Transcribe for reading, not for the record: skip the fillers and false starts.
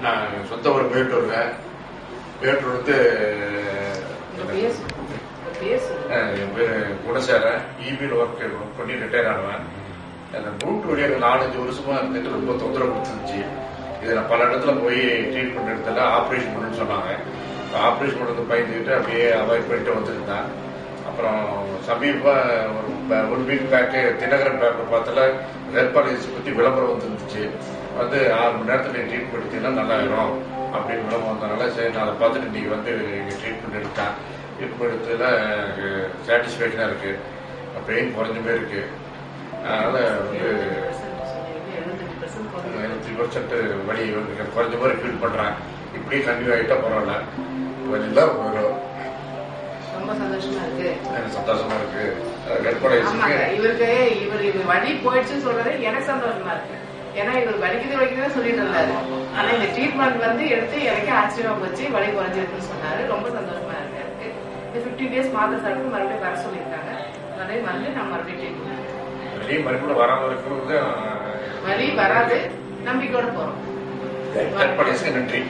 நான் சொந்த ஒரு மேட்டூருங்க. மேட்டூர் வந்து என் பேர் குணசேகரன். இபியில் ஒர்க் பண்ணி ரிட்டையர் ஆனவன். அந்த மூட்டு வழி 4-5 வருஷமா இருந்துட்டு ரொம்ப தொந்தரவு கொடுத்துருந்துச்சு. இதை நான் பல இடத்துல போய் ட்ரீட்மெண்ட் எடுத்தல ஆப்ரேஷன் பண்ணுன்னு சொன்னாங்க. ஆப்ரேஷன் பண்ணுறது பயந்துக்கிட்டு அப்படியே அவாய்ட் பண்ணிட்டு வந்துருந்தேன். அப்புறம் சமீபமாக ஒரு வீக் பேக்கு தினகரன் பேப்பர் பார்த்தால ரெட் பாலிசி பற்றி விளம்பரம் வந்துருந்துச்சு. வந்து 6 மணி நேரத்தில் ட்ரீட்மெண்ட் எடுத்தீங்கன்னா நல்லாயிரும் அப்படின்னு விளம்பரம் வந்ததுனால சரி நான் அதை பார்த்துட்டு இன்றைக்கி வந்து இங்கே ட்ரீட்மெண்ட் எடுத்தேன். ட்ரீட்மெண்ட் எடுத்ததில் எனக்கு சாட்டிஸ்ஃபேக்ஷனாக இருக்குது. பெயின் குறைஞ்ச மாதிரி இருக்குது. அதனால் வந்து 70% வலி வந்து குறைஞ்ச மாதிரி ஃபீல் பண்ணுறேன். இப்படியே கண்டினியூ ஆகிட்டா பரவாயில்ல. வலிலாம் வரும். ரொம்ப சந்தோஷமா இருக்கு. எனக்கு சந்தோஷமா இருக்கு. இவருக்கு வலி போயிடுச்சுன்னு சொல்றது எனக்கு சந்தோஷமா இருக்கு. ஏன்னா இவர் வலிக்குது சொல்லிட்டு இருந்தாரு. ஆனா இந்த ட்ரீட்மெண்ட் வந்து எடுத்து எனக்கு ஆச்சரியமா போச்சு. வலி குறைஞ்சிருக்குன்னு சொன்னாரு. ரொம்ப சந்தோஷமா இருக்கு எனக்கு. இந்த 15 days மாத்திரை சாப்பிட்டு மறுபடியும் வர சொல்லியிருக்காங்க. அதே மாதிரி நான் மறுபடியும் ட்ரீட்மெண்ட் மறுபடியும் வராம இருக்கிறது வலி வராது நம்பிக்கையோட போறோம். நன்றி.